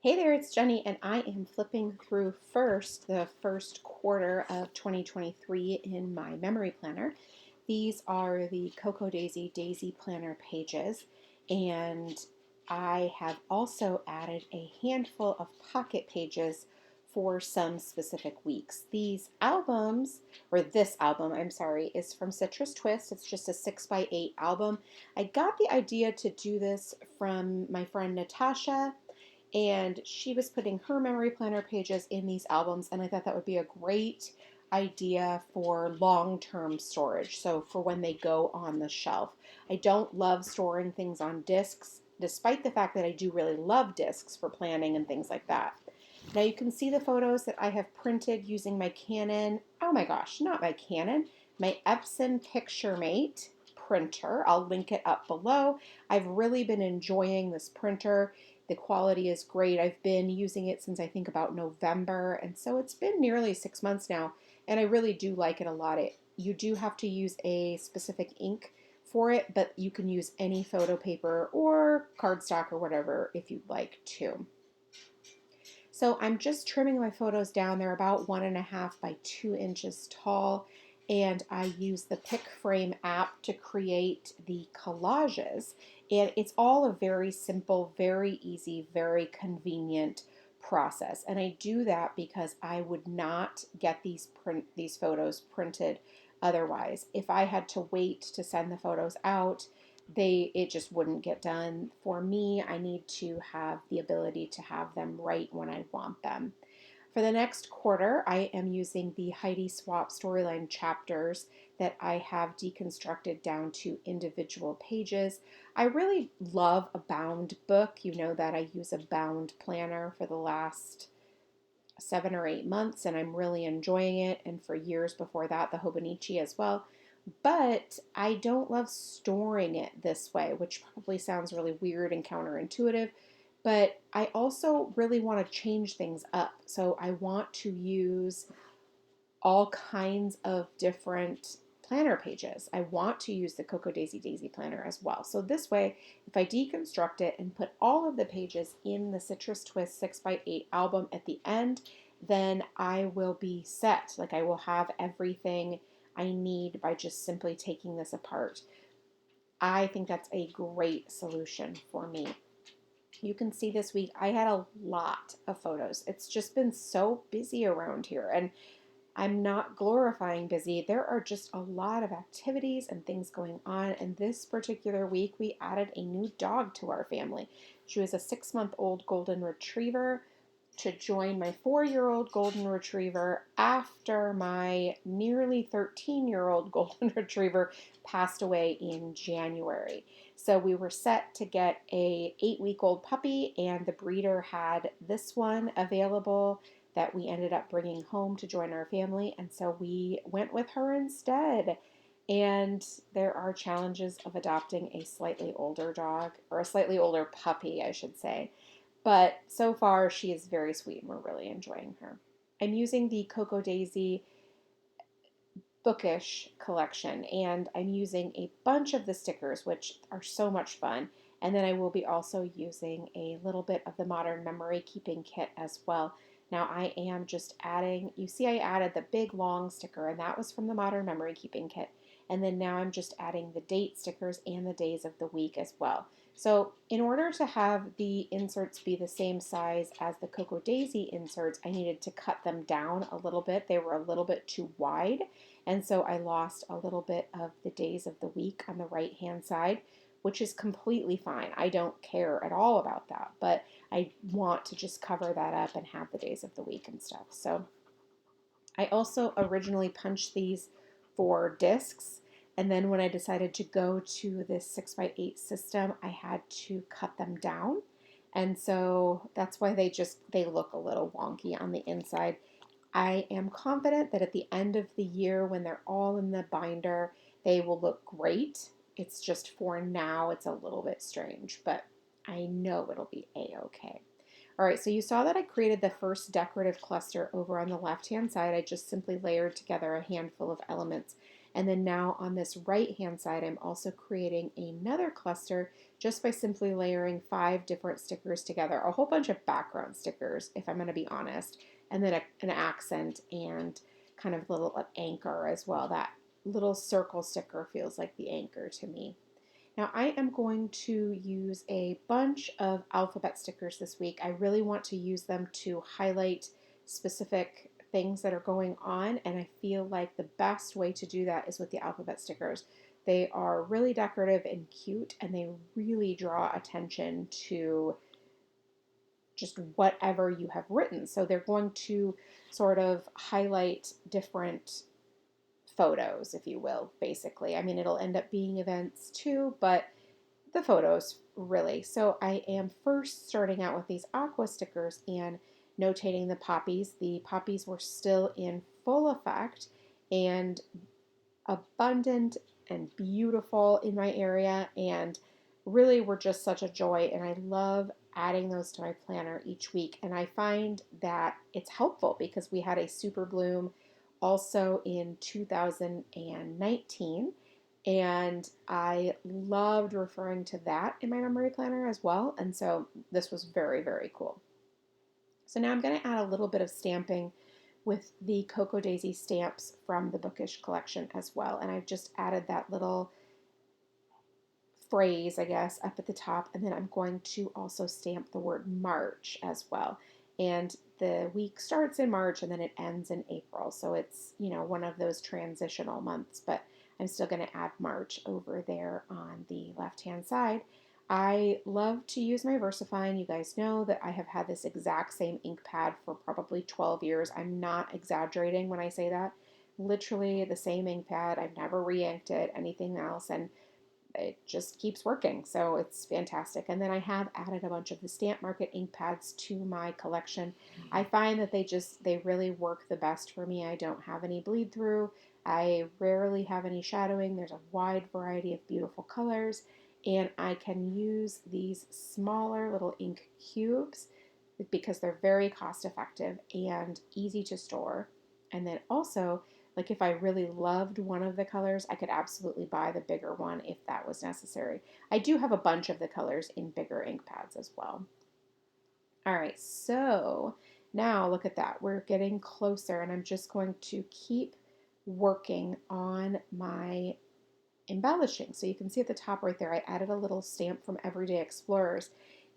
Hey there, it's Jenny, and I am flipping through the first quarter of 2023 in my memory planner. These are the Cocoa Daisy Planner pages, and I have also added a handful of pocket pages for some specific weeks. This album, I'm sorry, is from Citrus Twist. It's just a 6x8 album. I got the idea to do this from my friend Natasha, and she was putting her memory planner pages in these albums, and I thought that would be a great idea for long-term storage, so for when they go on the shelf. I don't love storing things on discs, despite the fact that I do really love discs for planning and things like that. Now you can see the photos that I have printed using my Canon, oh my gosh, not my Canon, my Epson PictureMate printer. I'll link it up below. I've really been enjoying this printer. The quality is great. I've been using it since I think about November, and so it's been nearly 6 months now, and I really do like it a lot. You do have to use a specific ink for it, but you can use any photo paper or cardstock or whatever if you'd like to. So I'm just trimming my photos down. They're about 1.5 by 2 inches tall, and I use the PicFrame app to create the collages. And it's all a very simple, very easy, very convenient process. And I do that because I would not get these photos printed otherwise. If I had to wait to send the photos out, it just wouldn't get done. For me, I need to have the ability to have them right when I want them. For the next quarter, I am using the Heidi Swapp storyline chapters that I have deconstructed down to individual pages. I really love a bound book. You know that I use a bound planner for the last 7 or 8 months, and I'm really enjoying it. And for years before that, the Hobonichi as well. But I don't love storing it this way, which probably sounds really weird and counterintuitive. But I also really want to change things up. So I want to use all kinds of different planner pages. I want to use the Cocoa Daisy planner as well. So this way, if I deconstruct it and put all of the pages in the Citrus Twist 6x8 album at the end, then I will be set. Like I will have everything I need by just simply taking this apart. I think that's a great solution for me. You can see this week I had a lot of photos. It's just been so busy around here, and I'm not glorifying busy. There are just a lot of activities and things going on. And this particular week, we added a new dog to our family. She was a 6-month-old golden retriever to join my 4-year-old golden retriever after my nearly 13-year-old golden retriever passed away in January. So we were set to get a 8-week-old puppy, and the breeder had this one available that we ended up bringing home to join our family, and so we went with her instead. And there are challenges of adopting a slightly older dog, or a slightly older puppy, I should say. But so far, she is very sweet, and we're really enjoying her. I'm using the Cocoa Daisy Bookish collection, and I'm using a bunch of the stickers, which are so much fun. And then I will be also using a little bit of the Modern Memory Keeping Kit as well. Now I am just adding, you see I added the big long sticker, and that was from the Modern Memory Keeping Kit. And then now I'm just adding the date stickers and the days of the week as well. So in order to have the inserts be the same size as the Cocoa Daisy inserts, I needed to cut them down a little bit. They were a little bit too wide, and so I lost a little bit of the days of the week on the right hand side, which is completely fine. I don't care at all about that, but I want to just cover that up and have the days of the week and stuff. So I also originally punched these for discs, and then when I decided to go to this 6x8 system, I had to cut them down. And so that's why they look a little wonky on the inside. I am confident that at the end of the year, when they're all in the binder, they will look great. It's just for now, it's a little bit strange, but I know it'll be a-okay. All right, so you saw that I created the first decorative cluster over on the left-hand side. I just simply layered together a handful of elements. And then now on this right hand side, I'm also creating another cluster just by simply layering 5 different stickers together, a whole bunch of background stickers, if I'm going to be honest, and then an accent and kind of little anchor as well. That little circle sticker feels like the anchor to me. Now I am going to use a bunch of alphabet stickers this week. I really want to use them to highlight specific things that are going on, and I feel like the best way to do that is with the alphabet stickers. They are really decorative and cute, and they really draw attention to just whatever you have written. So they're going to sort of highlight different photos, if you will, basically. I mean, it'll end up being events too, but the photos really. So I am first starting out with these aqua stickers and notating the poppies. The poppies were still in full effect and abundant and beautiful in my area, and really were just such a joy. And I love adding those to my planner each week. And I find that it's helpful because we had a super bloom also in 2019. And I loved referring to that in my memory planner as well. And so this was very, very cool. So now I'm going to add a little bit of stamping with the Cocoa Daisy stamps from the Bookish collection as well. And I've just added that little phrase, I guess, up at the top. And then I'm going to also stamp the word March as well. And the week starts in March and then it ends in April. So it's, one of those transitional months, but I'm still going to add March over there on the left-hand side. I love to use my VersaFine. You guys know that I have had this exact same ink pad for probably 12 years. I'm not exaggerating when I say that. Literally the same ink pad. I've never re-inked it, anything else, and it just keeps working. So it's fantastic. And then I have added a bunch of the Stamp Market ink pads to my collection. I find that they really work the best for me. I don't have any bleed through. I rarely have any shadowing. There's a wide variety of beautiful colors, and I can use these smaller little ink cubes because they're very cost effective and easy to store. And then also, like if I really loved one of the colors, I could absolutely buy the bigger one if that was necessary. I do have a bunch of the colors in bigger ink pads as well. All right, so now look at that. We're getting closer, and I'm just going to keep working on my embellishing. So you can see at the top right there, I added a little stamp from Everyday Explorers,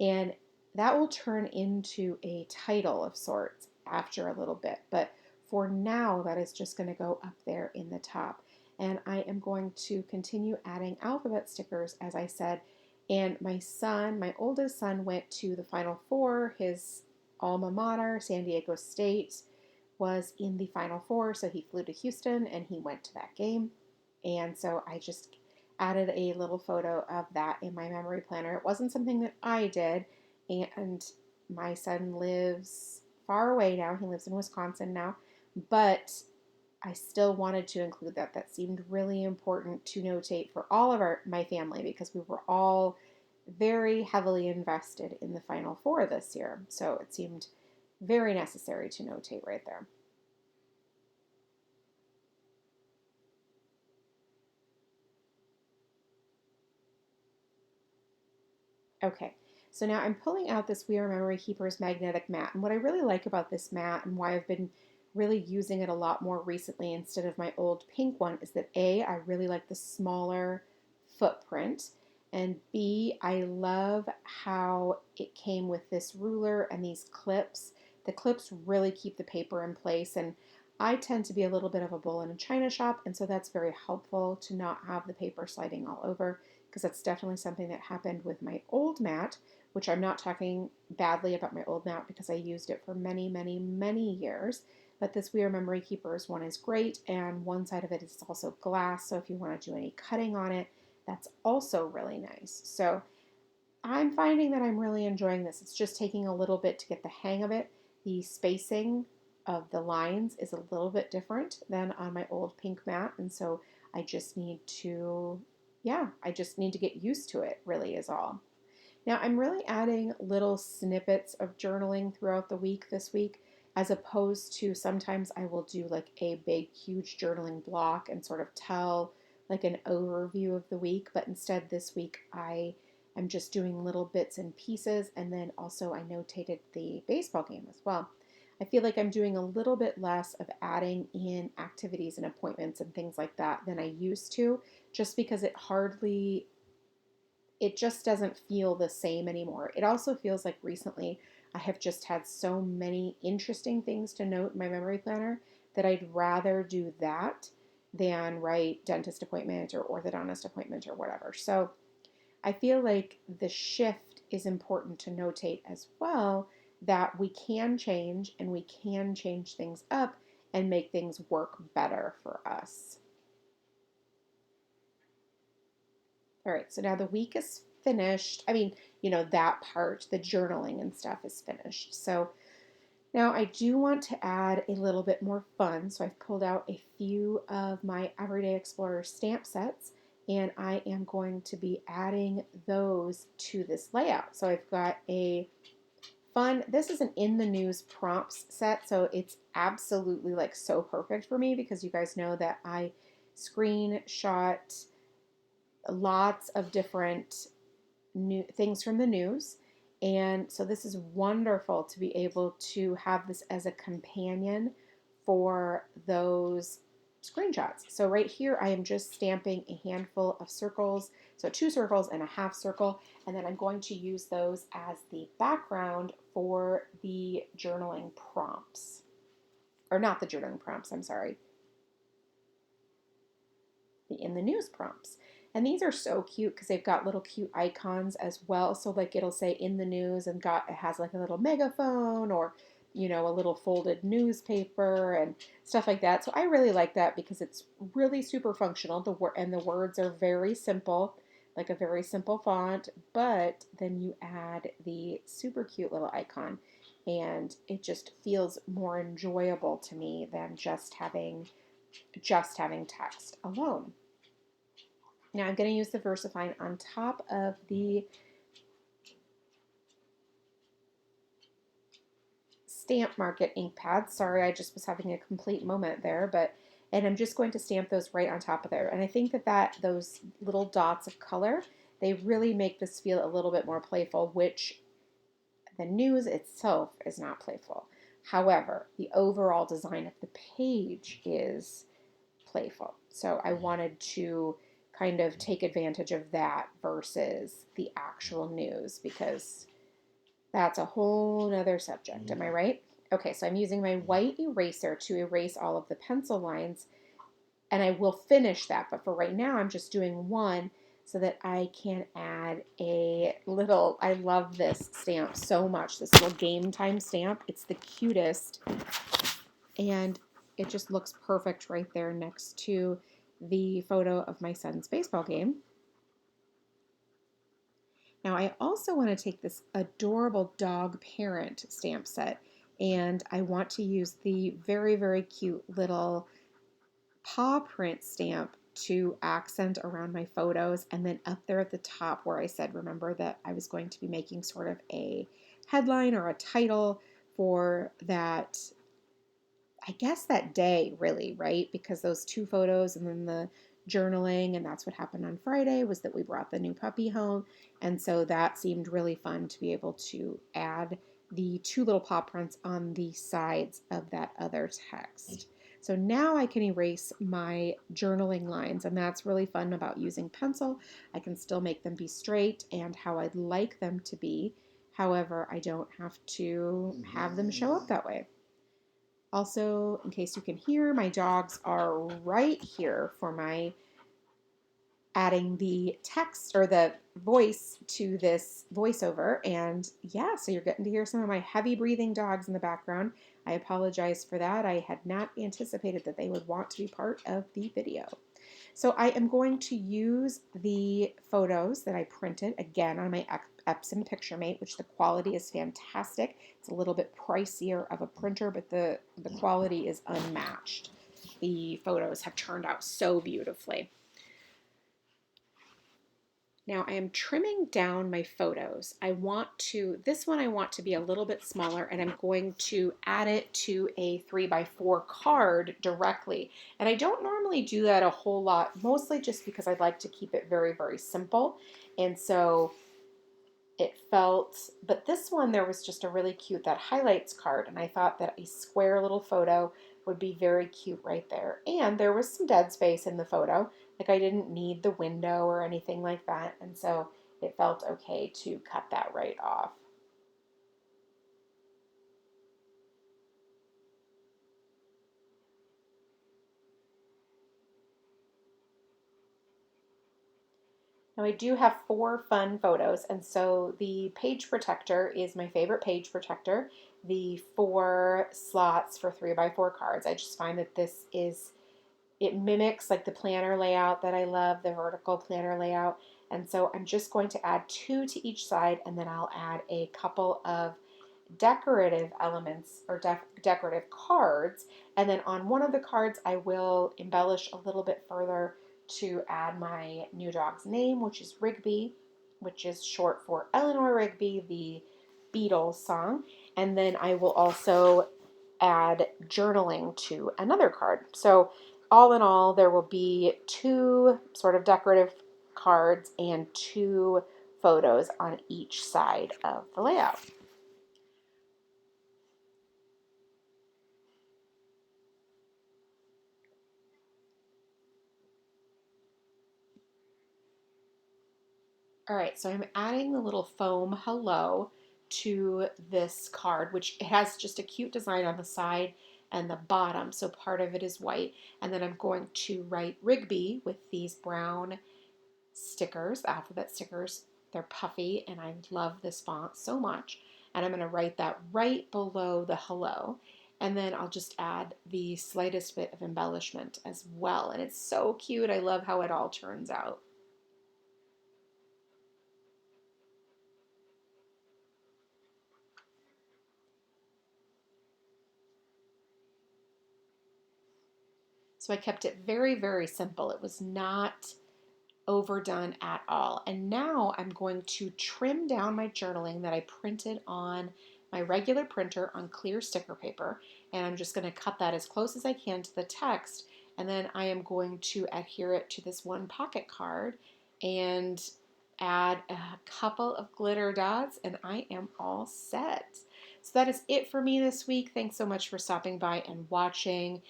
and that will turn into a title of sorts after a little bit. But for now, that is just going to go up there in the top. And I am going to continue adding alphabet stickers, as I said. And my oldest son, went to the Final Four. His alma mater, San Diego State, was in the Final Four, so he flew to Houston and he went to that game. And so I just added a little photo of that in my memory planner. It wasn't something that I did, and my son lives far away now. He lives in Wisconsin now, but I still wanted to include that. That seemed really important to notate for all of my family because we were all very heavily invested in the Final Four this year. So it seemed very necessary to notate right there. Okay, so now I'm pulling out this We Are Memory Keepers magnetic mat. And what I really like about this mat and why I've been really using it a lot more recently instead of my old pink one is that A, I really like the smaller footprint, and B, I love how it came with this ruler and these clips. The clips really keep the paper in place, and I tend to be a little bit of a bull in a china shop, and so that's very helpful to not have the paper sliding all over, because that's definitely something that happened with my old mat, which I'm not talking badly about my old mat because I used it for many, many, many years. But this We Are Memory Keepers one is great, and one side of it is also glass, so if you want to do any cutting on it, that's also really nice. So I'm finding that I'm really enjoying this. It's just taking a little bit to get the hang of it. The spacing of the lines is a little bit different than on my old pink mat, and so I just need to, I just need to get used to it, really is all. Now I'm really adding little snippets of journaling throughout the week this week. as opposed to sometimes I will do like a big, huge journaling block and sort of tell like an overview of the week. But instead, this week, I am just doing little bits and pieces. And then also, I notated the baseball game as well. I feel like I'm doing a little bit less of adding in activities and appointments and things like that than I used to, just because it just doesn't feel the same anymore. It also feels like recently I have just had so many interesting things to note in my memory planner that I'd rather do that than write dentist appointment or orthodontist appointment or whatever. So I feel like the shift is important to notate as well, that we can change and we can change things up and make things work better for us. All right, so now the week is finished. I mean, that part, the journaling and stuff is finished. So now I do want to add a little bit more fun. So I've pulled out a few of my Everyday Explorer stamp sets, and I am going to be adding those to this layout. So I've got a this is an in the news prompts set, so it's absolutely like so perfect for me because you guys know that I screenshot lots of different new things from the news. And so this is wonderful to be able to have this as a companion for those screenshots. So right here, I am just stamping a handful of circles. So 2 circles and a half circle. And then I'm going to use those as the background for the journaling prompts. Or not the journaling prompts, I'm sorry. The in the news prompts. And these are so cute because they've got little cute icons as well. So like it'll say in the news and it has like a little megaphone or a little folded newspaper and stuff like that. So I really like that because it's really super functional. The words are very simple, like a very simple font, but then you add the super cute little icon and it just feels more enjoyable to me than just having text alone. Now I'm going to use the VersaFine on top of the Stamp Market ink pads. Sorry, I just was having a complete moment there, and I'm just going to stamp those right on top of there. And I think that those little dots of color, they really make this feel a little bit more playful, which the news itself is not playful. However, the overall design of the page is playful. So I wanted to kind of take advantage of that versus the actual news because that's a whole nother subject. Am I right? Okay, so I'm using my white eraser to erase all of the pencil lines and I will finish that. But for right now, I'm just doing one so that I can add a little, I love this stamp so much, this little game time stamp. It's the cutest. And it just looks perfect right there next to the photo of my son's baseball game. Now I also want to take this adorable dog parent stamp set and I want to use the very, very cute little paw print stamp to accent around my photos, and then up there at the top where I said, remember that I was going to be making sort of a headline or a title for that, I guess that day really, right? Because those 2 photos and then the journaling, and that's what happened on Friday, was that we brought the new puppy home. And so that seemed really fun to be able to add the 2 little paw prints on the sides of that other text. So now I can erase my journaling lines, and that's really fun about using pencil. I can still make them be straight and how I'd like them to be. However, I don't have to have them show up that way. Also, in case you can hear, my dogs are right here for my adding the text or the voice to this voiceover. And yeah, so you're getting to hear some of my heavy breathing dogs in the background. I apologize for that. I had not anticipated that they would want to be part of the video. So I am going to use the photos that I printed again on my Epson PictureMate, which the quality is fantastic. It's a little bit pricier of a printer, but the quality is unmatched. The photos have turned out so beautifully. Now I am trimming down my photos. This one I want to be a little bit smaller, and I'm going to add it to a 3x4 card directly. And I don't normally do that a whole lot, mostly just because I like to keep it very, very simple. And so but this one, there was just a really cute, that highlights card, and I thought that a square little photo would be very cute right there. And there was some dead space in the photo. Like I didn't need the window or anything like that, and so it felt okay to cut that right off. Now I do have 4 fun photos, and so the page protector is my favorite page protector. The 4 slots for 3x4 cards. I just find that it mimics like the planner layout that I love, the vertical planner layout. And so I'm just going to add 2 to each side, and then I'll add a couple of decorative elements or decorative cards. And then on one of the cards, I will embellish a little bit further to add my new dog's name, which is Rigby, which is short for Eleanor Rigby, the Beatles song. And then I will also add journaling to another card. So all in all, there will be 2 sort of decorative cards and 2 photos on each side of the layout. All right, so I'm adding the little foam hello to this card, which it has just a cute design on the side and the bottom, so part of it is white. And then I'm going to write Rigby with these brown stickers, the alphabet stickers. They're puffy, and I love this font so much. And I'm going to write that right below the hello. And then I'll just add the slightest bit of embellishment as well. And it's so cute. I love how it all turns out. So I kept it very, very simple. It was not overdone at all. And now I'm going to trim down my journaling that I printed on my regular printer on clear sticker paper. And I'm just going to cut that as close as I can to the text. And then I am going to adhere it to this one pocket card and add a couple of glitter dots, and I am all set. So that is it for me this week. Thanks so much for stopping by and watching.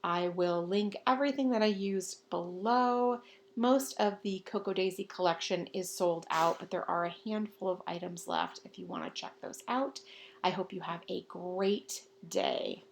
I will link everything that I used below. Most of the Cocoa Daisy collection is sold out, but there are a handful of items left if you want to check those out. I hope you have a great day.